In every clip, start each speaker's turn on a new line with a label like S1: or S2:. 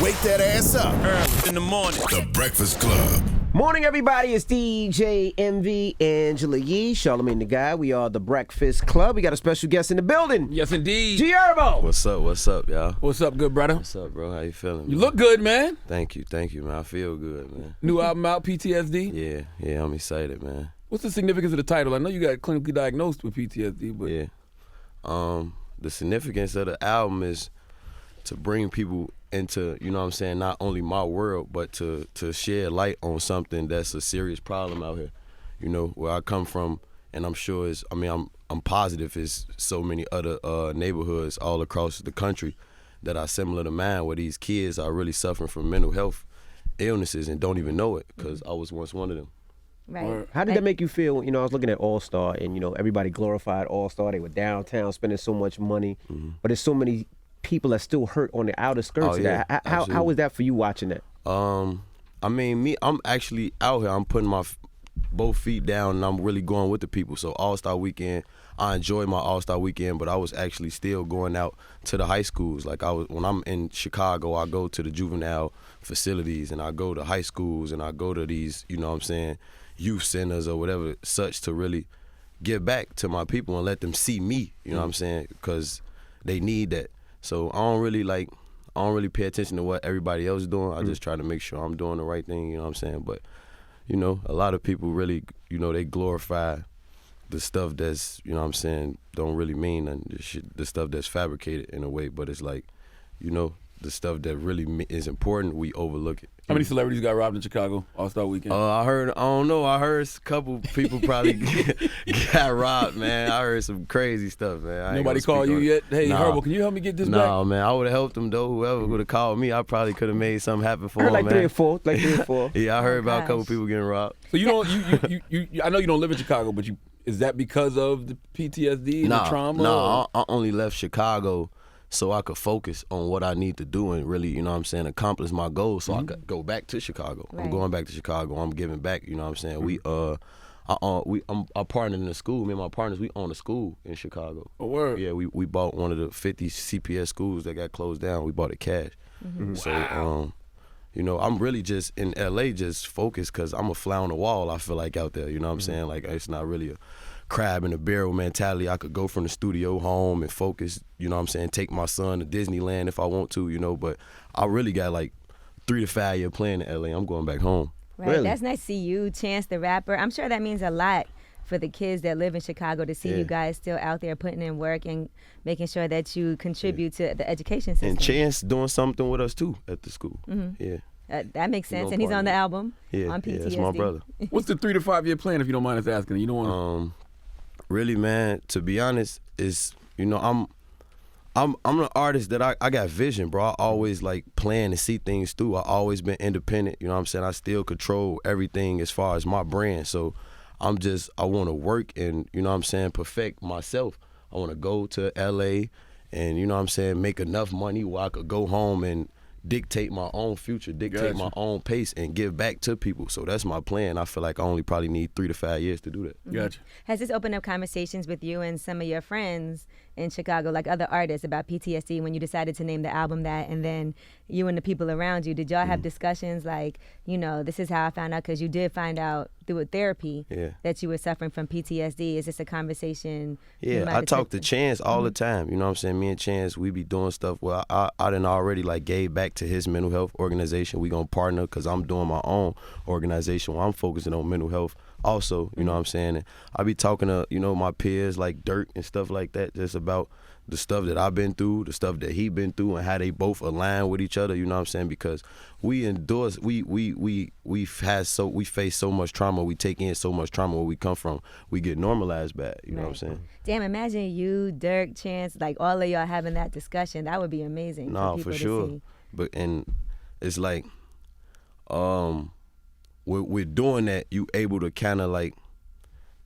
S1: Wake that ass up.
S2: Early in the morning.
S1: The Breakfast Club.
S3: Morning, everybody. It's DJ MV, Angela Yee, Charlamagne the Guy. We are the Breakfast Club. We got a special guest in the building.
S2: Yes, indeed.
S3: Herbo.
S4: What's up, y'all?
S2: What's up, good brother?
S4: What's up, bro? How you feeling?
S2: You
S4: man?
S2: look good, man.
S4: Thank you, man. I feel good, man.
S2: New album out, PTSD?
S4: Yeah, I'm excited, man.
S2: What's the significance of the title? I know you got clinically diagnosed with PTSD, but...
S4: Yeah. The significance of the album is to bring people into, you know what I'm saying, not only my world, but to shed light on something that's a serious problem out here. You know, where I come from, and I'm sure I'm positive it's so many other neighborhoods all across the country that are similar to mine, where these kids are really suffering from mental health illnesses and don't even know it, because I was once one of them.
S5: Right.
S3: How did that make you feel? You know, I was looking at All Star, and you know, everybody glorified All Star. They were downtown spending so much money, but there's so many people that still hurt on the outer skirts of that. How was that for you watching that?
S4: I'm actually out here. I'm putting my both feet down, and I'm really going with the people. So All-Star Weekend, I enjoyed my All-Star Weekend, but I was actually still going out to the high schools. Like when I'm in Chicago, I go to the juvenile facilities, and I go to high schools, and I go to these, you know what I'm saying, youth centers or whatever such, to really give back to my people and let them see me, you know what I'm saying, because they need that. So I don't really pay attention to what everybody else is doing. I just try to make sure I'm doing the right thing, you know what I'm saying? But, you know, a lot of people really, you know, they glorify the stuff that's, you know what I'm saying, don't really mean nothing, the stuff that's fabricated in a way, but it's like, you know, the stuff that really is important, we overlook it.
S2: How many celebrities got robbed in Chicago All-Star Weekend?
S4: I heard a couple people probably got robbed, man. I heard some crazy stuff, man.
S2: Nobody called you yet? Hey, Herbo, can you help me get this back?
S4: No, man, I would have helped them, though. Whoever would have called me, I probably could have made something happen for
S3: I heard
S4: them,
S3: like
S4: man.
S3: three or four.
S4: Yeah, I heard about a couple people getting robbed.
S2: So you don't, you I know you don't live in Chicago, but is that because of the PTSD and the trauma?
S4: No, I only left Chicago so I could focus on what I need to do and really, you know what I'm saying, accomplish my goals, so I could go back to Chicago.
S5: Right.
S4: I'm going back to Chicago. I'm giving back, you know what I'm saying. I partnered in the school. Me and my partners, we own a school in Chicago.
S2: Oh, word.
S4: Yeah, we bought one of the 50 CPS schools that got closed down. We bought it cash. So, you know, I'm really just in LA just focused because I'm a fly on the wall, I feel like, out there, you know what I'm saying? Like, it's not really a crab in a barrel mentality. I could go from the studio home and focus, you know what I'm saying, take my son to Disneyland if I want to, you know, but I really got like 3 to 5 year plan in LA. I'm going back home.
S5: Right.
S3: Really?
S5: That's nice to see you, Chance the Rapper. I'm sure that means a lot for the kids that live in Chicago to see you guys still out there putting in work and making sure that you contribute to the education system.
S4: And Chance doing something with us too at the school. Yeah.
S5: That makes sense.
S4: gonna
S5: And he's on the
S4: partner.
S5: album
S4: Yeah,
S5: on PTSD.
S4: that's my brother.
S2: What's the 3 to 5 year plan, if you don't mind us asking? You don't want
S4: Really, man, to be honest, is, you know, I'm an artist that I got vision, bro. I always like plan and see things through. I always been independent, you know what I'm saying? I still control everything as far as my brand. So I want to work and, you know what I'm saying, perfect myself. I want to go to LA and, you know what I'm saying, make enough money where I could go home and dictate my own future, dictate my own pace, and give back to people. So that's my plan. I feel like I only probably need 3 to 5 years to do that.
S2: Gotcha.
S5: Has this opened up conversations with you and some of your friends in Chicago, like other artists, about PTSD when you decided to name the album that, and then you and the people around you, did y'all have discussions like, you know, this is how I found out, because you did find out through a therapy that you were suffering from PTSD. Is this a conversation?
S4: Yeah, I talk to Chance all the time. You know what I'm saying? Me and Chance, we be doing stuff where I done already like gave back to his mental health organization. We gonna partner because I'm doing my own organization where I'm focusing on mental health also, you know what I'm saying? And I be talking to, you know, my peers like Dirk and stuff like that, just about the stuff that I've been through, the stuff that he been through, and how they both align with each other, you know what I'm saying? Because we face so much trauma, we take in so much trauma where we come from, we get normalized back, you know what I'm saying?
S5: Damn, imagine you, Dirk, Chance, like all of y'all having that discussion. That would be amazing for people
S4: for sure.
S5: to see.
S4: But and it's like with doing that, you able to kind of like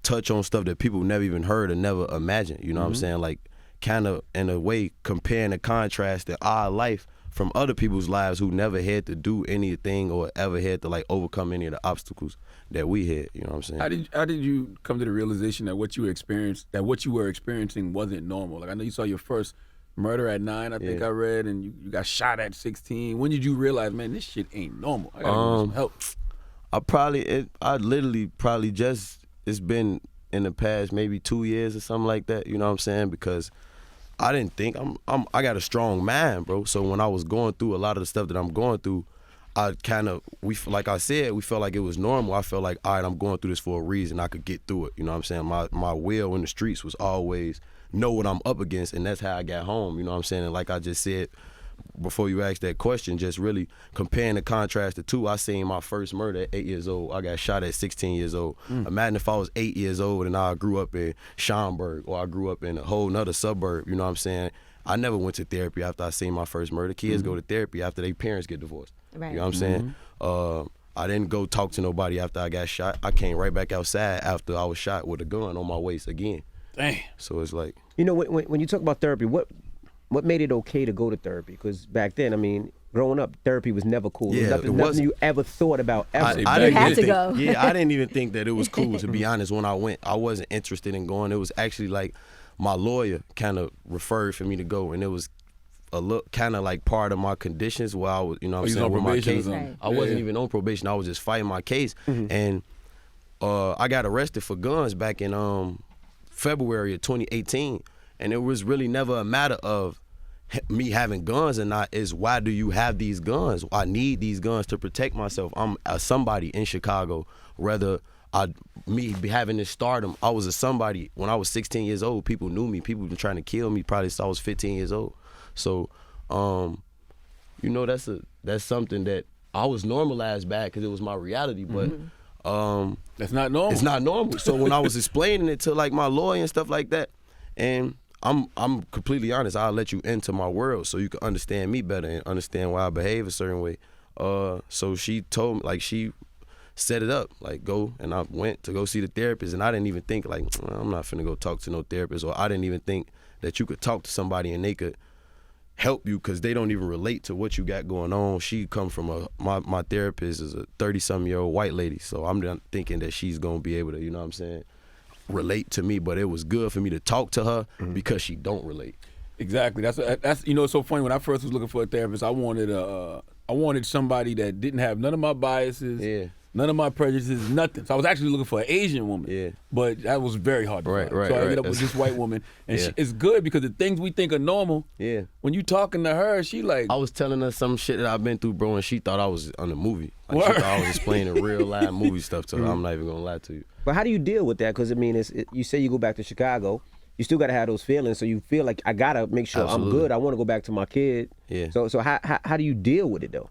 S4: touch on stuff that people never even heard or never imagined, you know what I'm saying? Like kind of in a way comparing and contrasting our life from other people's lives who never had to do anything or ever had to like overcome any of the obstacles that we had, you know what I'm saying?
S2: How did you come to the realization that what you were experiencing wasn't normal? Like, I know you saw your first murder at 9, I think I read, and you got shot at 16. When did you realize, man, this shit ain't normal? I gotta get some help.
S4: It's been in the past maybe 2 years or something like that, you know what I'm saying? Because I didn't think, I got a strong mind, bro. So when I was going through a lot of the stuff that I'm going through, like I said, we felt like it was normal. I felt like, all right, I'm going through this for a reason. I could get through it, you know what I'm saying? My will in the streets was always know what I'm up against, and that's how I got home, you know what I'm saying? And like I just said before you asked that question, just really comparing the contrast to two, I seen my first murder at 8 years old. I got shot at 16 years old. Imagine if I was 8 years old and I grew up in Schaumburg or I grew up in a whole nother suburb, you know what I'm saying? I never went to therapy after I seen my first murder. Kids go to therapy after their parents get divorced. Right. You know what I'm saying? I didn't go talk to nobody after I got shot. I came right back outside after I was shot with a gun on my waist again.
S2: Damn.
S4: So it's like...
S3: You know, when you talk about therapy, what made it okay to go to therapy? Because back then, I mean, growing up, therapy was never cool.
S4: Yeah,
S3: it was nothing you ever thought about ever.
S4: I
S5: You had to go.
S4: Yeah, I didn't even think that it was cool, to be honest. When I went, I wasn't interested in going. It was actually like my lawyer kind of referred for me to go, and it was a look kind of like part of my conditions while I was, you know what I'm saying, with my case.
S5: Right.
S4: I wasn't even on probation. I was just fighting my case. And I got arrested for guns back in February of 2018. And it was really never a matter of me having guns or not. Is why do you have these guns? I need these guns to protect myself. I'm somebody in Chicago. Rather, me having this stardom, I was a somebody. When I was 16 years old, people knew me. People been trying to kill me probably since I was 15 years old. So, you know, that's something that I was normalized back because it was my reality. But
S2: that's not normal.
S4: It's not normal. So when I was explaining it to like my lawyer and stuff like that, and I'm completely honest, I'll let you into my world so you can understand me better and understand why I behave a certain way. So she told me, like, she set it up, like, go, and I went to go see the therapist, and I didn't even think, like, I'm not finna go talk to no therapist, or I didn't even think that you could talk to somebody and they could help you because they don't even relate to what you got going on. She come from my therapist is a 30-something-year-old white lady, so I'm not thinking that she's gonna be able to, you know what I'm saying, relate to me. But it was good for me to talk to her because she don't relate.
S2: Exactly. That's you know, it's so funny. When I first was looking for a therapist, I wanted somebody that didn't have none of my biases, none of my prejudices, nothing. So I was actually looking for an Asian woman, but that was very hard to find. So I ended up with this white woman, and it's good because the things we think are normal, when you talking to her, she like...
S4: I was telling her some shit that I've been through, bro, and she thought I was on a movie. Like, she thought I was explaining real live movie stuff to her. I'm not even gonna lie to you.
S3: But how do you deal with that? Because I mean, you say you go back to Chicago, you still gotta have those feelings. So you feel like I gotta make sure I'm good. I want to go back to my kid. So how do you deal with it though?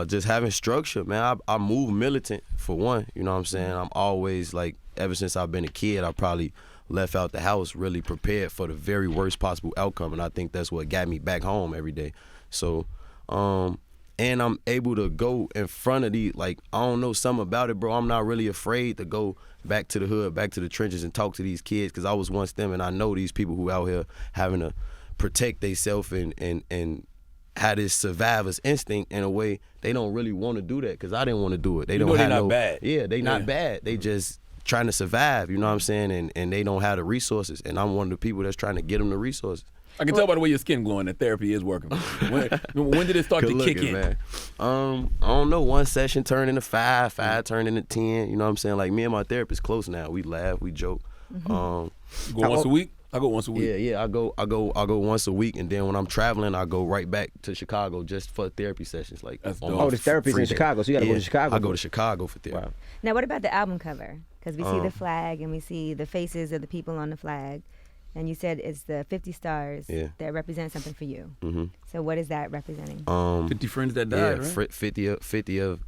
S4: Just having structure, man. I move militant for one. You know what I'm saying? I'm always like, ever since I've been a kid, I probably left out the house really prepared for the very worst possible outcome, and I think that's what got me back home every day. So, and I'm able to go in front of these, like, I don't know, something about it, bro. I'm not really afraid to go back to the hood, back to the trenches and talk to these kids, because I was once them, and I know these people who out here having to protect themselves and had this survivor's instinct in a way. They don't really want to do that because I didn't want to do it. They don't have
S2: not bad.
S4: Yeah, they not bad. They just trying to survive, you know what I'm saying? And they don't have the resources. And I'm one of the people that's trying to get them the resources.
S2: I can tell by the way your skin glowing that therapy is working. When did it start to kick in?
S4: Man. I don't know. One session turned into 5 turned into 10. You know what I'm saying? Like, me and my therapist close now. We laugh, we joke.
S2: Go once a week? I go once a week.
S4: Yeah. I go once a week, and then when I'm traveling, I go right back to Chicago just for therapy sessions. Like,
S3: the therapy's in Chicago, so you got to go to Chicago.
S4: I go to Chicago for therapy. Wow.
S5: Now, what about the album cover? Because we see the flag and we see the faces of the people on the flag, and you said it's the 50 stars that represent something for you. So what is that representing?
S2: 50 friends that died, right?
S4: 50 of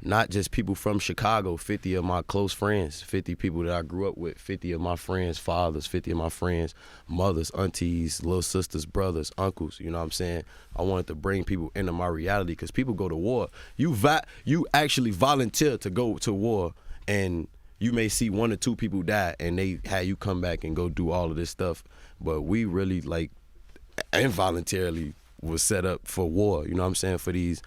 S4: not just people from Chicago, 50 of my close friends, 50 people that I grew up with, 50 of my friends' fathers, 50 of my friends' mothers, aunties, little sisters, brothers, uncles, you know what I'm saying? I wanted to bring people into my reality because people go to war. You actually volunteer to go to war, and you may see 1 or 2 people die, and they had you come back and go do all of this stuff. But we really, like, involuntarily was set up for war, you know what I'm saying, for these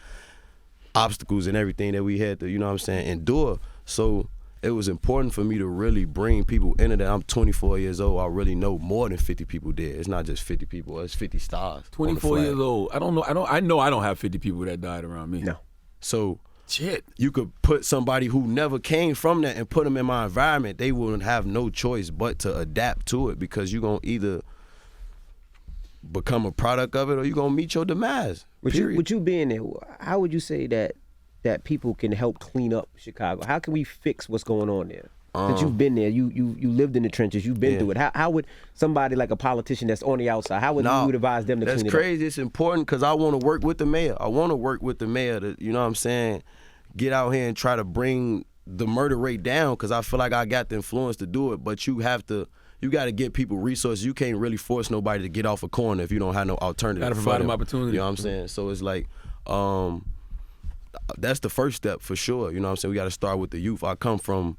S4: obstacles and everything that we had to, you know what I'm saying, endure. So it was important for me to really bring people into that. I'm 24 years old. I really know more than 50 people dead. It's not just 50 people. It's 50 stars.
S2: 24 years old. I don't know. I know I don't have 50 people that died around me.
S3: No.
S4: So
S2: shit,
S4: you could put somebody who never came from that and put them in my environment. They wouldn't have no choice but to adapt to it, because you're going to either become a product of it or you're going to meet your demise.
S3: With you being there, how would you say that people can help clean up Chicago? How can we fix what's going on there? Since you've been there, you lived in the trenches, you've been through it. How would somebody like a politician that's on the outside, how would you advise them to clean it up?
S4: That's crazy. It's important because I want to work with the mayor. I want to work with the mayor to, you know what I'm saying, get out here and try to bring the murder rate down, because I feel like I got the influence to do it. But you got to get people resources. You can't really force nobody to get off a corner if you don't have no alternative.
S2: Got to provide them opportunity.
S4: You know what I'm saying? So it's like, that's the first step for sure. You know what I'm saying? We got to start with the youth. I come from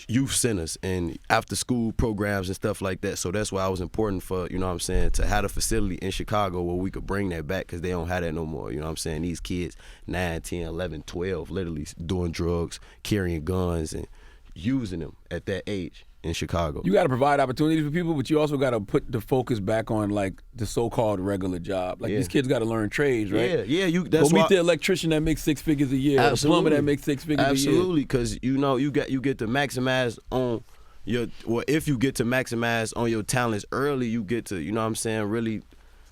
S4: youth centers and after school programs and stuff like that. So that's why it was important for, you know what I'm saying, to have a facility in Chicago where we could bring that back, because they don't have that no more. You know what I'm saying? These kids, 9, 10, 11, 12, literally doing drugs, carrying guns, and using them at that age in Chicago.
S2: You got to provide opportunities for people, but you also got to put the focus back on like the so-called regular job. Like these kids got to learn trades, right?
S4: Yeah.
S2: Go meet the electrician that makes 6 figures a year, or the plumber that makes 6 figures a year.
S4: Absolutely, because you know you get to maximize on your. Well, if you get to maximize on your talents early, you get to, you know what I'm saying, really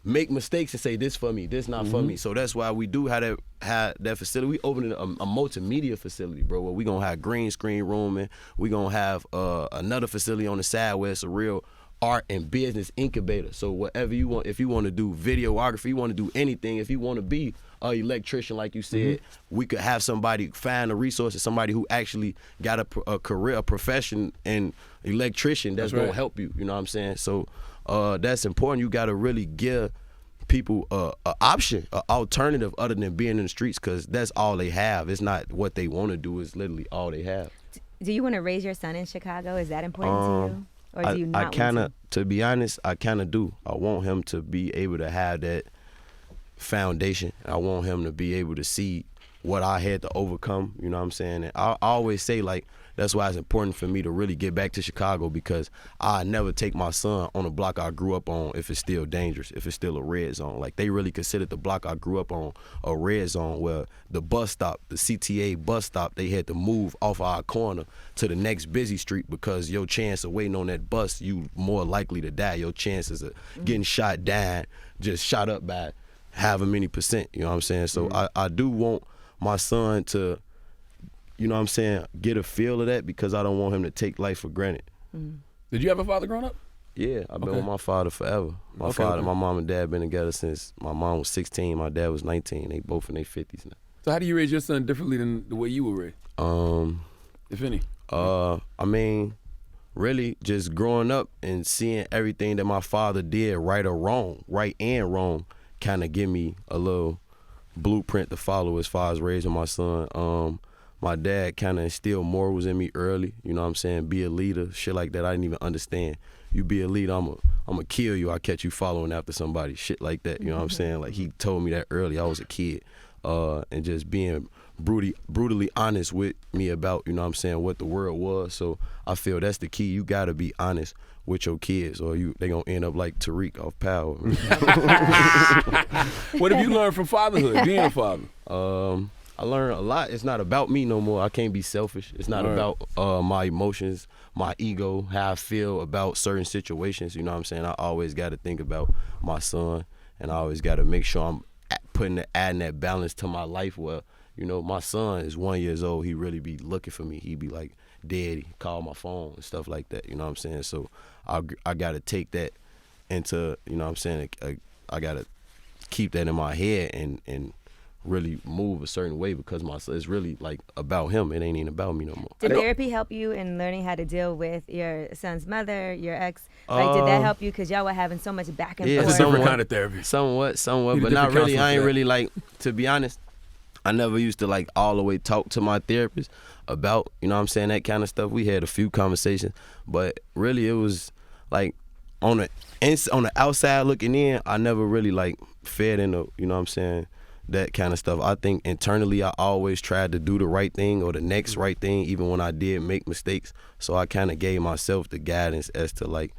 S4: make mistakes and say this for me, this not for me. So that's why we do have that facility. We opened a multimedia facility, bro, where we gonna have green screen room, and we gonna have another facility on the side where it's a real art and business incubator. So whatever you want, if you want to do videography, you want to do anything, if you want to be an electrician, like you said, we could have somebody find the resources, somebody who actually got a career, a profession in electrician that's gonna help you. You know what I'm saying? So that's important. You got to really give people an option, an alternative other than being in the streets, because that's all they have. It's not what they want to do. It's literally all they have.
S5: Do you want to raise your son in Chicago? Is that important to you? Or do you not want
S4: to be honest, I kind of do. I want him to be able to have that foundation. I want him to be able to see what I had to overcome. You know what I'm saying? And I always say, like, that's why it's important for me to really get back to Chicago, because I never take my son on a block I grew up on if it's still dangerous, if it's still a red zone. Like, they really considered the block I grew up on a red zone, where the bus stop, the CTA bus stop, they had to move off our corner to the next busy street, because your chance of waiting on that bus, you more likely to die. Your chances of getting shot, dying, just shot up by however many percent. You know what I'm saying? So I do want my son to, you know what I'm saying, get a feel of that, because I don't want him to take life for granted.
S2: Did you have a father growing up?
S4: Yeah, I've been with my father forever. My mom and dad been together since my mom was 16, my dad was 19. They both in their 50s now.
S2: So how do you raise your son differently than the way you were raised? If any?
S4: I mean, really just growing up and seeing everything that my father did, right and wrong, kind of give me a little blueprint to follow as far as raising my son. My dad kind of instilled morals in me early, you know what I'm saying, be a leader, shit like that. I didn't even understand. You be a leader, I'm gonna kill you. I catch you following after somebody, shit like that, you know what I'm saying? Like, he told me that early. I was a kid. And just being brutally honest with me about, you know what I'm saying, what the world was. So I feel that's the key. You gotta be honest with your kids, or they gonna end up like Tariq off Power.
S2: What have you learned from fatherhood, being a father?
S4: I learned a lot. It's not about me no more. I can't be selfish. It's not about my emotions, my ego, how I feel about certain situations. You know what I'm saying? I always got to think about my son, and I always got to make sure I'm adding that balance to my life where, you know, my son is 1 year old. He really be looking for me. He be like, Daddy, call my phone and stuff like that. You know what I'm saying? So I got to take that into, you know what I'm saying, I got to keep that in my head and really move a certain way, because it's really like about him. It ain't even about me no more.
S5: Did therapy help you in learning how to deal with your son's mother, your ex? Like, did that help you? Because y'all were having so much back and forth.
S2: It's a different kind of therapy.
S4: Somewhat, but not really. I ain't really, like, to be honest, I never used to, like, all the way talk to my therapist about, you know what I'm saying, that kind of stuff. We had a few conversations, but really it was like on the outside looking in, I never really, like, fed into, you know what I'm saying, that kind of stuff. I think internally I always tried to do the right thing or the next right thing, even when I did make mistakes. So I kind of gave myself the guidance as to like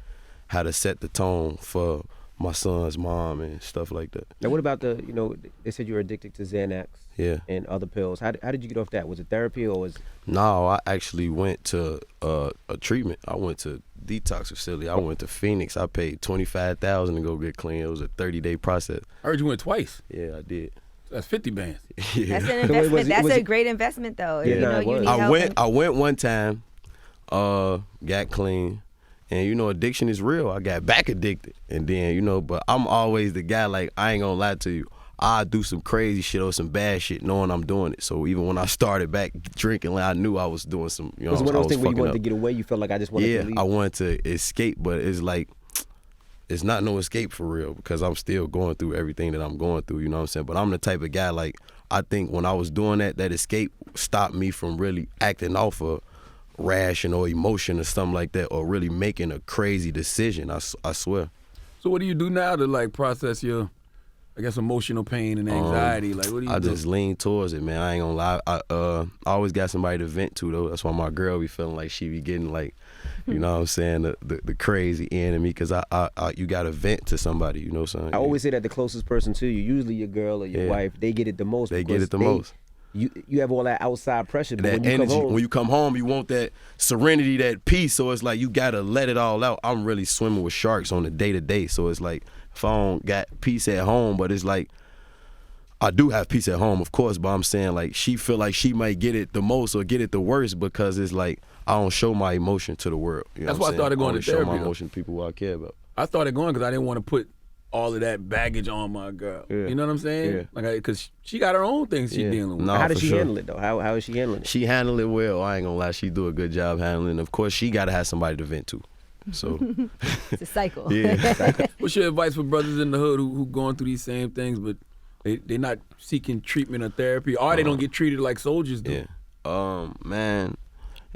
S4: how to set the tone for my son's mom and stuff like that.
S3: Now, what about they said you were addicted to Xanax and other pills. How did you get off that? Was it therapy or was...
S4: No, I actually went to a treatment. I went to detox facility. I went to Phoenix. I paid $25,000 to go get clean. It was a 30-day process.
S2: I heard you went twice.
S4: Yeah, I did.
S2: That's 50 bands.
S4: Yeah.
S5: That's an investment. That's a great investment, though.
S3: Yeah,
S5: you need
S4: I
S5: help.
S4: went one time, got clean. And, addiction is real. I got back addicted. And then, but I'm always the guy, like, I ain't gonna lie to you. I do some crazy shit or some bad shit knowing I'm doing it. So even when I started back drinking, like, I knew I was doing some,
S3: it was one of those things where you wanted to get away? You felt like I just wanted to leave?
S4: I wanted to escape, but it's like, it's not no escape for real because I'm still going through everything that I'm going through, you know what I'm saying? But I'm the type of guy, like, I think when I was doing that escape stopped me from really acting off of ration or emotion or something like that, or really making a crazy decision. I swear.
S2: So what do you do now to like process your, I guess, emotional pain and anxiety? Like, what do you do?
S4: I just lean towards it, man. I ain't gonna lie. I always got somebody to vent to though. That's why my girl be feeling like she be getting like, you know what I'm saying, the crazy end of me, because you gotta vent to somebody, you know what I'm saying?
S3: I always say that the closest person to you, usually your girl or your wife, they get it the most.
S4: They get it the most.
S3: You have all that outside pressure, but
S4: that
S3: when you
S4: energy,
S3: come home,
S4: when you come home, you want that serenity, that peace. So it's like you gotta let it all out. I'm really swimming with sharks on the day-to-day. So it's like if I don't got peace at home, but it's like I do have peace at home, of course. But I'm saying like she feel like she might get it the most or get it the worst because it's like I don't show my emotion to the world. You know
S2: That's why I started going to therapy.
S4: Show my emotion to people who I care about.
S2: I started going because I didn't want to put all of that baggage on my girl.
S3: Yeah.
S2: You know what I'm saying?
S3: Yeah.
S2: Like, because she got her own things she's dealing with.
S4: No,
S3: how does she
S4: for sure.
S3: handle it though? How is she handling it?
S4: She handle it well. I ain't gonna lie. She do a good job handling it. Of course, she gotta have somebody to vent to. So
S5: It's a cycle.
S4: yeah.
S2: What's your advice for brothers in the hood who going through these same things, but they're not seeking treatment or therapy, or they don't get treated like soldiers do?
S4: Yeah. Man,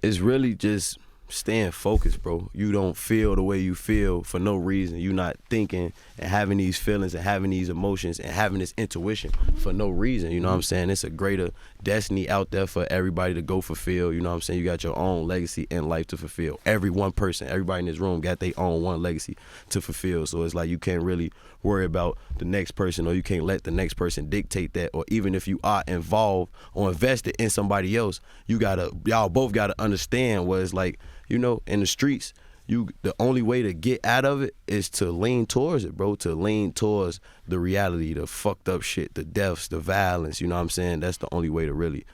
S4: it's really just staying focused, bro. You don't feel the way you feel for no reason. You're not thinking and having these feelings and having these emotions and having this intuition for no reason. You know what I'm saying? It's a greater destiny out there for everybody to go fulfill. You know what I'm saying? You got your own legacy in life to fulfill. Every one person, everybody in this room got their own one legacy to fulfill. So it's like you can't really worry about the next person, or you can't let the next person dictate that. Or even if you are involved or invested in somebody else, y'all both gotta understand what it's like. You know, in the streets, the only way to get out of it is to lean towards it, bro. To lean towards the reality, the fucked up shit, the deaths, the violence. You know what I'm saying? That's the only way to really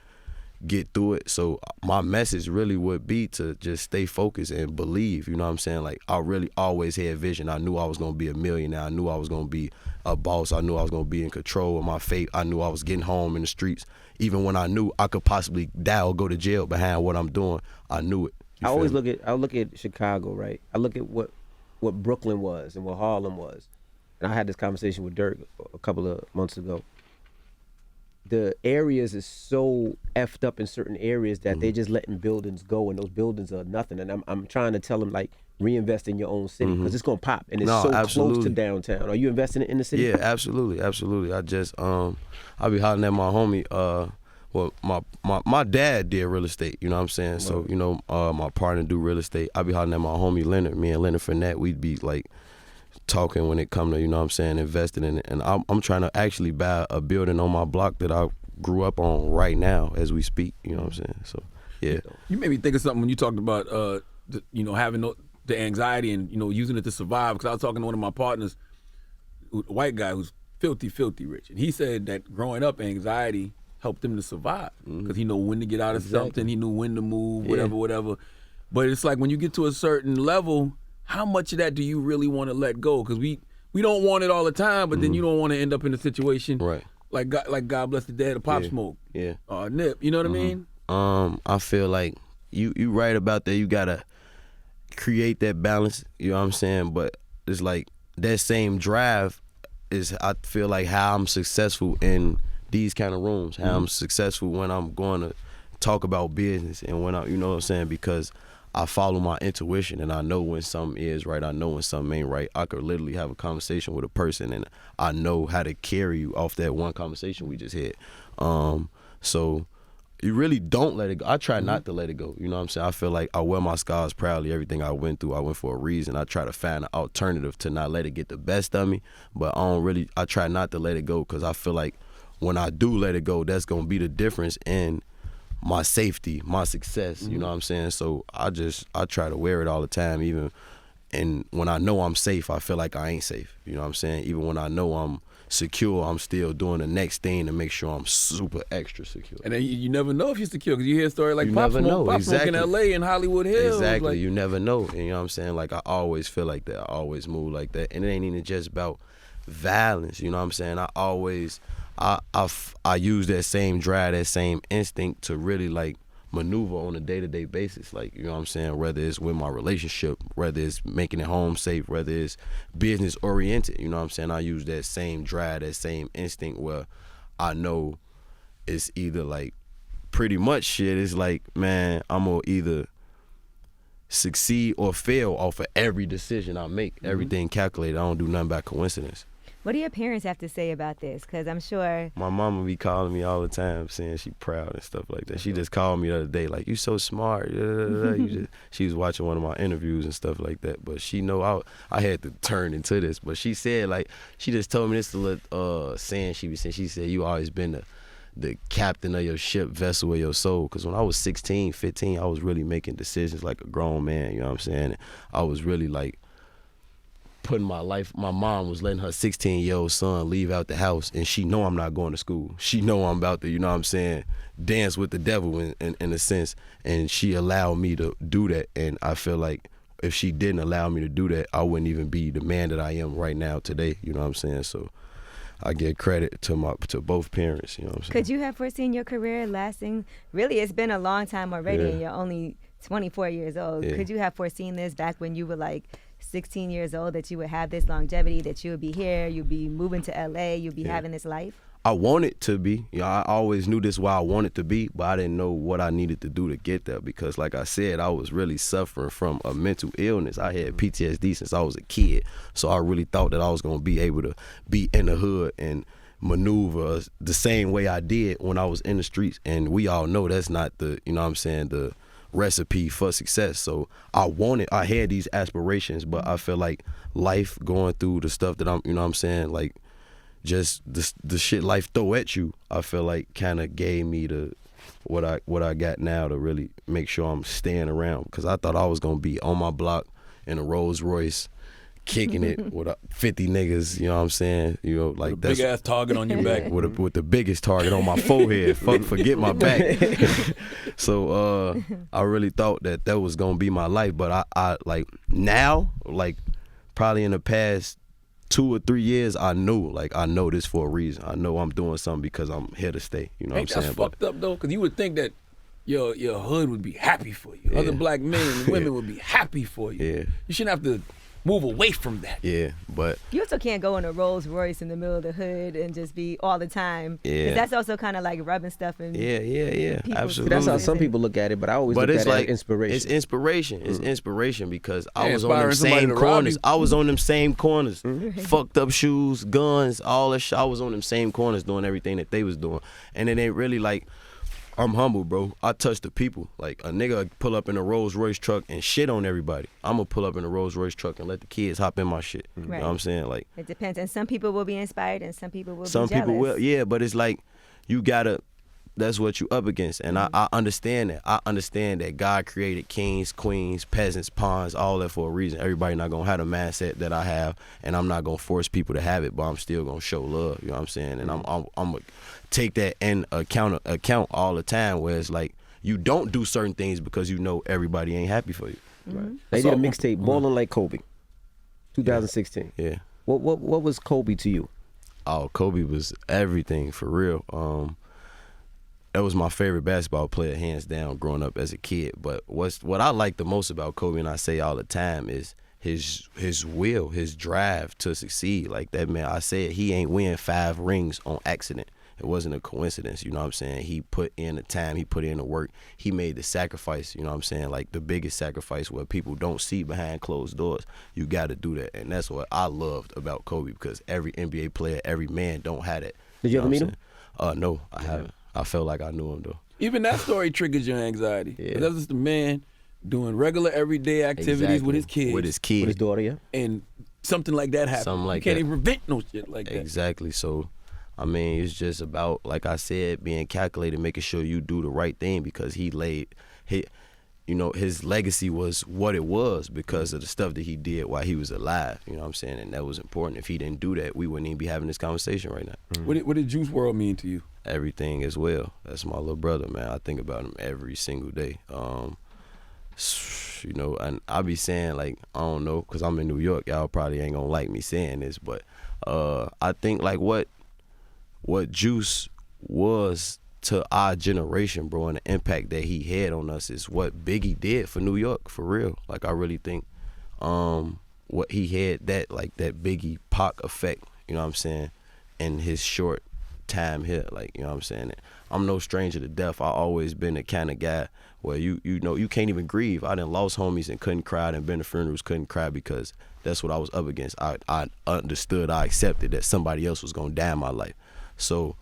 S4: get through it. So my message really would be to just stay focused and believe. You know what I'm saying? Like, I really always had vision. I knew I was gonna be a millionaire. I knew I was gonna be a boss. I knew I was gonna be in control of my fate. I knew I was getting home in the streets. Even when I knew I could possibly die or go to jail behind what I'm doing, I knew it. I look at Chicago, right? I look at what Brooklyn was and what Harlem was. And I had this conversation with Dirk a couple of months ago. The areas is so effed up in certain areas that they're just letting buildings go, and those buildings are nothing. And I'm trying to tell them, like, reinvest in your own city because it's gonna pop, and it's close to downtown. Are you investing in the city? Yeah, absolutely. I just I be hollering at my homie. Well, my dad did real estate, you know what I'm saying? So, you know, my partner do real estate. I be hollering at my homie Leonard. Me and Leonard Fournette, we'd be like talking when it come to, you know what I'm saying, investing in it. And I'm trying to actually buy a building on my block that I grew up on right now as we speak, you know what I'm saying? So, yeah.
S2: You made me think of something when you talked about, you know, having the anxiety and, you know, using it to survive. Because I was talking to one of my partners, a white guy who's filthy rich. And he said that growing up, anxiety helped him to survive because he knew when to get out of something, he knew when to move, whatever. But it's like when you get to a certain level, how much of that do you really want to let go? Because we don't want it all the time, but then you don't want to end up in a situation like God bless the dead of Pop Smoke, Nip. You know what I mean?
S4: I feel like you right about that. You gotta create that balance. You know what I'm saying? But it's like that same drive is, I feel like, how I'm successful in these kind of rooms, how I'm successful when I'm going to talk about business and when I, you know what I'm saying, because I follow my intuition, and I know when something is right. I know when something ain't right. I could literally have a conversation with a person, and I know how to carry you off that one conversation we just had. So you really don't let it go. I try not to let it go. You know what I'm saying? I feel like I wear my scars proudly. Everything I went through, I went for a reason. I try to find an alternative to not let it get the best of me, but I try not to let it go, because I feel like when I do let it go, that's going to be the difference in my safety, my success, you know what I'm saying? So I try to wear it all the time, and when I know I'm safe, I feel like I ain't safe, you know what I'm saying? Even when I know I'm secure, I'm still doing the next thing to make sure I'm super extra secure.
S2: And then you never know if you're secure, because you hear a story like
S4: You
S2: Pop
S4: never know,
S2: Smoke
S4: exactly.
S2: in L.A. and Hollywood Hills.
S4: Exactly,
S2: Like,
S4: you never know, and you know what I'm saying? Like, I always feel like that. I always move like that, and it ain't even just about violence, you know what I'm saying? I use that same drive, that same instinct to really like maneuver on a day-to-day basis, like, you know what I'm saying, whether it's with my relationship, whether it's making it home safe, whether it's business oriented, you know what I'm saying? I use that same drive, that same instinct, where I know it's either like pretty much shit, it's like, man, I'm gonna either succeed or fail off of every decision I make. Everything calculated. I don't do nothing by coincidence.
S5: What do your parents have to say about this? Because I'm sure
S4: My mama be calling me all the time, saying she proud and stuff like that. She just called me the other day, like, you so smart. She was watching one of my interviews and stuff like that. But she know I had to turn into this. But she said, like, she just told me this little saying she was saying. She said, you always been the captain of your ship, vessel of your soul. Because when I was 16, 15, I was really making decisions like a grown man, you know what I'm saying? I was really like putting my life. My mom was letting her 16-year-old son leave out the house, and she know I'm not going to school. She know I'm about to, you know what I'm saying, dance with the devil in a sense, and she allowed me to do that. And I feel like if she didn't allow me to do that, I wouldn't even be the man that I am right now today, you know what I'm saying? So I give credit to both parents, you know what I'm saying?
S5: Could you have foreseen your career lasting? Really, it's been a long time already,
S4: Yeah.
S5: and you're only 24 years old.
S4: Yeah.
S5: Could you have foreseen this back when you were like 16 years old, that you would have this longevity, that you would be here, you'd be moving to LA, you'd be having this life?
S4: I wanted to be. You know, I always knew this where I wanted to be, but I didn't know what I needed to do to get there, because like I said, I was really suffering from a mental illness. I had PTSD since I was a kid, so I really thought that I was going to be able to be in the hood and maneuver the same way I did when I was in the streets, and we all know that's not the, you know what I'm saying, the recipe for success. So I had these aspirations, but I feel like life, going through the stuff that I'm, you know what I'm saying, like just the shit life throw at you, I feel like kind of gave me what I got now to really make sure I'm staying around, because I thought I was gonna be on my block in a Rolls Royce kicking it with 50 niggas, you know what I'm saying? You know, like
S2: big ass target on your back.
S4: with the biggest target on my forehead. Forget my back. So I really thought that was gonna be my life, but I like now, like probably in the past 2 or 3 years, I know this for a reason. I know I'm doing something because I'm here to stay. You know what I'm saying?
S2: That's fucked up though, because you would think that your hood would be happy for you.
S4: Yeah.
S2: Other black men and women would be happy for you.
S4: Yeah.
S2: You shouldn't have to move away from that.
S4: Yeah, but
S5: You also can't go in a Rolls Royce in the middle of the hood and just be all the time.
S4: Yeah.
S5: 'Cause that's also kind of like rubbing stuff in.
S4: yeah,
S5: People's-
S4: absolutely.
S3: That's how some people look at it, but I always
S4: But
S3: look
S4: it's
S3: at
S4: like
S3: it as inspiration.
S4: It's inspiration. It's inspiration because I
S2: Yeah,
S4: was on them
S2: inspiring somebody
S4: same
S2: to rob
S4: corners.
S2: you.
S4: I was on them same corners. Fucked up shoes, guns, all that shit. I was on them same corners doing everything that they was doing. And it ain't really like, I'm humble, bro. I touch the people. Like, a nigga pull up in a Rolls Royce truck and shit on everybody. I'm gonna pull up in a Rolls Royce truck and let the kids hop in my shit. You know what I'm saying? Like,
S5: It depends. And some people will be inspired and some people will
S4: some
S5: be jealous.
S4: people will, yeah, but it's like you gotta. That's what you up against, and I understand that. I understand that God created kings, queens, peasants, pawns, all that for a reason. Everybody not gonna have the mindset that I have, and I'm not gonna force people to have it, but I'm still gonna show love. You know what I'm saying? And I'm gonna take that in account all the time. Where it's like you don't do certain things because you know everybody ain't happy for you.
S5: Mm-hmm.
S3: They did a mixtape, Ballin' Like Kobe, 2016.
S4: Yeah.
S3: What was Kobe to you?
S4: Oh, Kobe was everything for real. That was my favorite basketball player, hands down, growing up as a kid. But what I like the most about Kobe, and I say all the time, is his will, his drive to succeed. Like that man, I said he ain't win 5 rings on accident. it wasn't a coincidence, you know what I'm saying? He put in the time, he put in the work, he made the sacrifice, you know what I'm saying? Like the biggest sacrifice where people don't see behind closed doors. You got to do that, and that's what I loved about Kobe, because every NBA player, every man don't have that.
S3: Did you ever meet him?
S4: No, I haven't. I felt like I knew him though.
S2: Even that story triggers your anxiety.
S4: Yeah.
S2: That's just a man doing regular everyday activities with his kids.
S4: With his kid.
S3: With his daughter, yeah.
S2: And something like that happens.
S4: Something like
S2: you can't
S4: that.
S2: even prevent no shit like that.
S4: Exactly. So, I mean, it's just about, like I said, being calculated, making sure you do the right thing, because his legacy was what it was because of the stuff that he did while he was alive. You know what I'm saying? And that was important. If he didn't do that, we wouldn't even be having this conversation right now.
S2: What did Juice WRLD mean to you?
S4: Everything as well. That's my little brother, man. I think about him every single day. You know, and I be saying, like, I don't know, because I'm in New York. Y'all probably ain't gonna like me saying this, but I think like what Juice was to our generation, bro, and the impact that he had on us is what Biggie did for New York, for real. Like, I really think what he had, that Biggie Pac effect, you know what I'm saying, in his short time here, like, you know what I'm saying. I'm no stranger to death. I always been the kind of guy where you know you can't even grieve. I done lost homies and couldn't cry, and been to funerals, couldn't cry, because that's what I was up against. I understood, I accepted that somebody else was gonna die in my life. So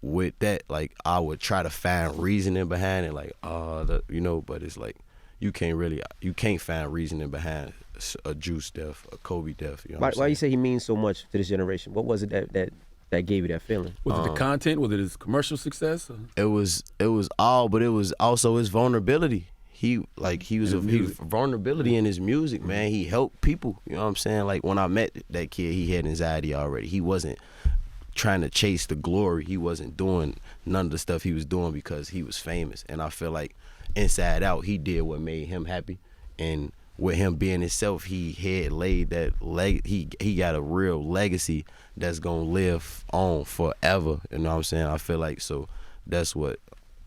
S4: with that, like, I would try to find reasoning behind it, like, you know, but it's like you can't find reasoning behind a Juice death, a Kobe death. You know
S3: Why you say he means so much to this generation? What was it that gave you that feeling?
S2: Was it the content? Was it his commercial success?
S4: It was all, but it was also his vulnerability. He was vulnerability in his music, man. He helped people. You know what I'm saying? Like, when I met that kid, he had anxiety already. He wasn't trying to chase the glory. He wasn't doing none of the stuff he was doing because he was famous. And I feel like inside out, he did what made him happy. And with him being himself, he had laid that he got a real legacy that's gonna live on forever. You know what I'm saying? I feel like, so that's what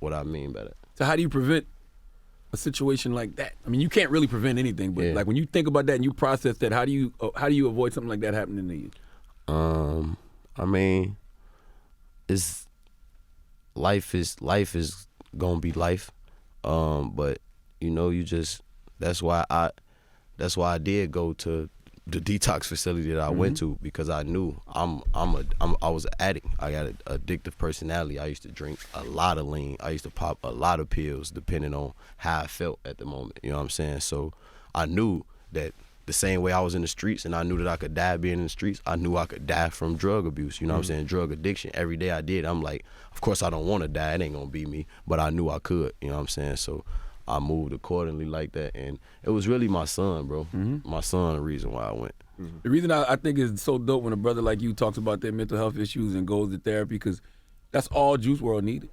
S4: I mean by that.
S2: So how do you prevent a situation like that? I mean, you can't really prevent anything, but like, when you think about that and you process that, how do you avoid something like that happening to you?
S4: I mean, life is gonna be life. But you know, that's why I did go to the detox facility that I went to, because I knew I was an addict. I got an addictive personality. I used to drink a lot of lean. I used to pop a lot of pills depending on how I felt at the moment. You know what I'm saying? So I knew that the same way I was in the streets and I knew that I could die being in the streets, I knew I could die from drug abuse. You know what I'm saying? Drug addiction. Every day I did, I'm like, of course I don't want to die. It ain't gonna be me. But I knew I could. You know what I'm saying? So I moved accordingly like that, and it was really my son, bro. My son, the reason why I went.
S2: The reason I think it's so dope when a brother like you talks about their mental health issues and goes to therapy, because that's all Juice WRLD needed.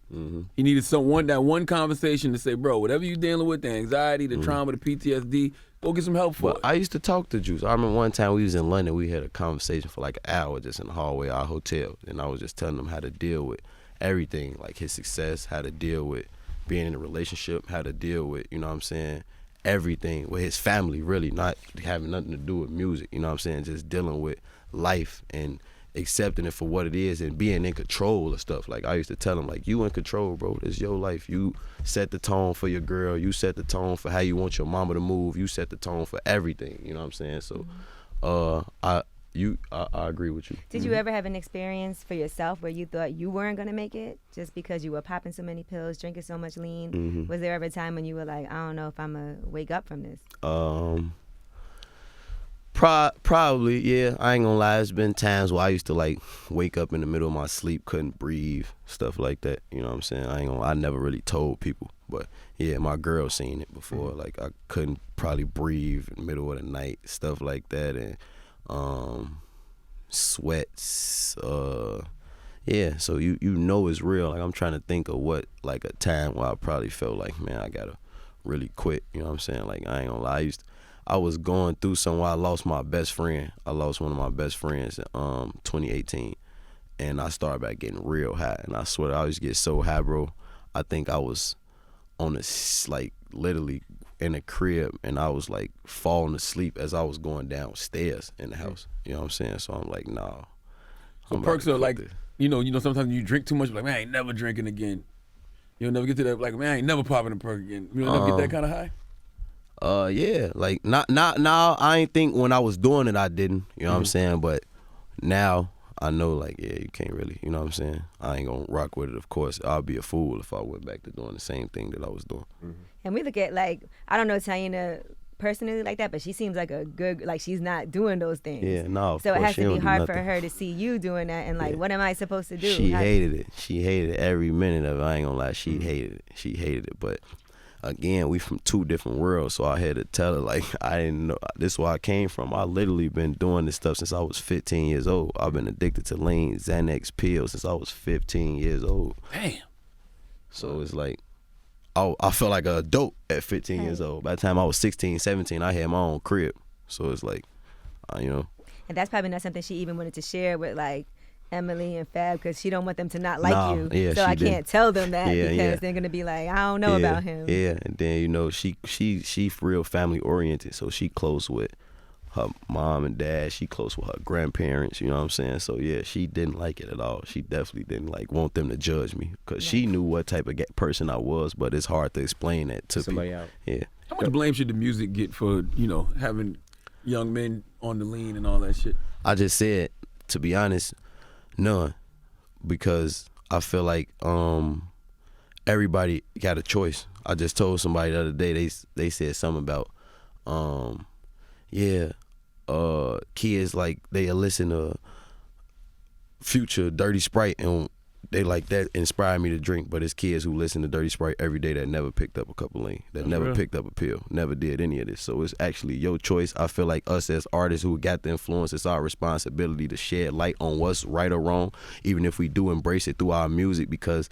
S2: He needed that one conversation to say, bro, whatever you're dealing with, the anxiety, the trauma, the PTSD, go get some help for it.
S4: I used to talk to Juice. I remember one time we was in London, we had a conversation for like an hour just in the hallway of our hotel, and I was just telling him how to deal with everything, like his success, how to deal with being in a relationship, how to deal with, you know what I'm saying, everything with his family, really, not having nothing to do with music, you know what I'm saying, just dealing with life and accepting it for what it is and being in control of stuff. Like, I used to tell him, like, you in control, bro. This is your life. You set the tone for your girl. You set the tone for how you want your mama to move. You set the tone for everything, you know what I'm saying? So I agree with you.
S5: Did you ever have an experience for yourself where you thought you weren't going to make it just because you were popping so many pills, drinking so much lean? Was there ever a time when you were like, I don't know if I'm going to wake up from this?
S4: Probably, yeah. I ain't gonna lie. It's been times where I used to like wake up in the middle of my sleep, couldn't breathe, stuff like that. You know what I'm saying? I never really told people, but yeah, my girl seen it before. Like, I couldn't probably breathe in the middle of the night, stuff like that, and sweats. Yeah. So you know it's real. Like, I'm trying to think of what, like, a time where I probably felt like, man, I gotta really quit. You know what I'm saying? Like, I ain't gonna lie. I was going through somewhere. I lost my best friend. I lost one of my best friends in 2018. And I started back getting real high. And I swear, I used to get so high, bro. I think I was on like, literally in a crib, and I was, like, falling asleep as I was going downstairs in the house. You know what I'm saying? So I'm like, nah.
S2: So perks are like you know, sometimes you drink too much, like, man, I ain't never drinking again. You'll never get to that, like, man, I ain't never popping a perk again. You'll never get that kind of high?
S4: Yeah, like not now. I ain't think when I was doing it I didn't. You know what I'm saying? But now I know, like, yeah, you can't really. You know what I'm saying? I ain't gonna rock with it. Of course, I'll be a fool if I went back to doing the same thing that I was doing.
S5: And we look at, like, I don't know Taina personally like that, but she seems like a good, like, she's not doing those things.
S4: Yeah, no.
S5: So it has to be hard for
S4: nothing.
S5: her to see you doing that, and like, what am I supposed to do?
S4: She hated it. She hated it every minute of it. I ain't gonna lie. She hated it. She hated it. But again, we from two different worlds, so I had to tell her, like, I didn't know. This is where I came from. I literally been doing this stuff since I was 15 years old. I've been addicted to lean, Xanax pills since I was 15 years old.
S2: Damn.
S4: So it's like, I felt like an adult at 15 years old. By the time I was 16, 17, I had my own crib. So it's like, you know.
S5: And that's probably not something she even wanted to share with, like, Emily and Fab, because she don't want them to not like you.
S4: Yeah,
S5: so I
S4: didn't.
S5: can't tell them that because they're gonna be like, I don't know about him.
S4: Yeah, and then, you know, she real family oriented, so she close with her mom and dad. She close with her grandparents. You know what I'm saying? So yeah, she didn't like it at all. She definitely didn't want them to judge me, because she knew what type of person I was, but it's hard to explain that to
S3: somebody
S4: people.
S3: out.
S4: Yeah.
S2: How much blame should the music get for, you know, having young men on the lean and all that shit?
S4: I just said, to be honest, none, because I feel like everybody got a choice. I just told somebody the other day, they said something about kids, like, they listen to Future, Dirty Sprite, and they like that inspired me to drink. But it's kids who listen to Dirty Sprite every day that never picked up a cup of lean, that never picked up a pill, never did any of this. So it's actually your choice. I feel like us as artists who got the influence, it's our responsibility to shed light on what's right or wrong, even if we do embrace it through our music, because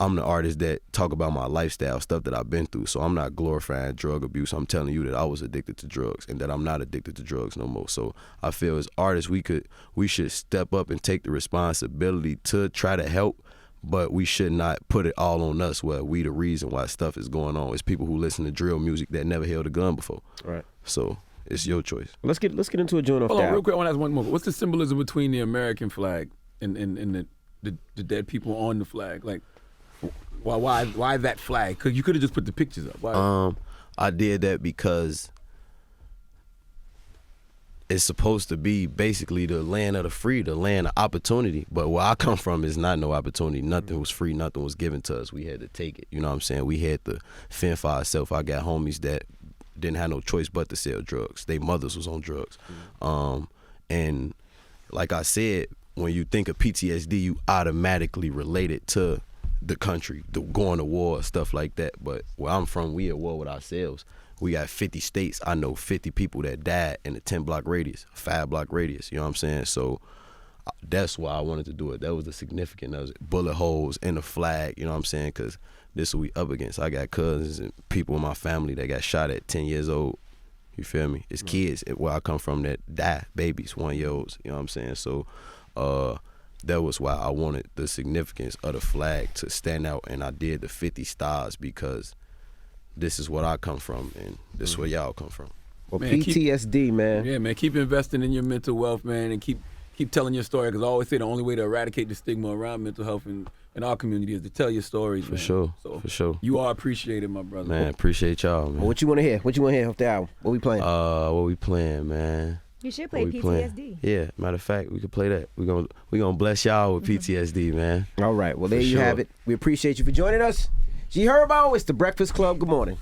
S4: I'm the artist that talk about my lifestyle, stuff that I've been through. So I'm not glorifying drug abuse. I'm telling you that I was addicted to drugs and that I'm not addicted to drugs no more. So I feel as artists, we should step up and take the responsibility to try to help, but we should not put it all on us where we the reason why stuff is going on. It's people who listen to drill music that never held a gun before.
S3: Right.
S4: So it's your choice.
S3: Let's get into a joint off
S2: Hold on,
S3: that.
S2: real quick, I want to ask one more. What's the symbolism between the American flag and the dead people on the flag? Like, why that flag? Because you could have just put the pictures up. Why?
S4: I did that because it's supposed to be basically the land of the free, the land of opportunity. But where I come from is not no opportunity. Nothing was free. Nothing was given to us. We had to take it. You know what I'm saying? We had to fend for ourselves. I got homies that didn't have no choice but to sell drugs. Their mothers was on drugs. And like I said, when you think of PTSD, you automatically relate it to the country, going to war, stuff like that. But where I'm from, we at war with ourselves. We got 50 states. I know 50 people that died in a 10-block radius, a 5-block radius. You know what I'm saying? So that's why I wanted to do it. That was the significance. That was bullet holes in the flag. You know what I'm saying? Because this is what we up against. I got cousins and people in my family that got shot at 10 years old. You feel me? It's kids where I come from that die, babies, 1-year-olds. You know what I'm saying? So that was why I wanted the significance of the flag to stand out, and I did the 50 stars because this is what I come from, and this is where y'all come from.
S3: Well, man, PTSD, man.
S2: Yeah, man. Keep investing in your mental wealth, man, and keep telling your story, because I always say the only way to eradicate the stigma around mental health in our community is to tell your stories,
S4: For sure.
S2: You are appreciated, my brother.
S4: Man, appreciate y'all, man.
S3: Well, what you want to hear? What you want to hear off the album? What we playing?
S4: What we playing, man?
S5: You should play PTSD.
S4: Yeah, matter of fact, we could play that. We gonna bless y'all with PTSD, man.
S3: All right. Well, there you have it. We appreciate you for joining us. G Herbo, it's the Breakfast Club. Good morning.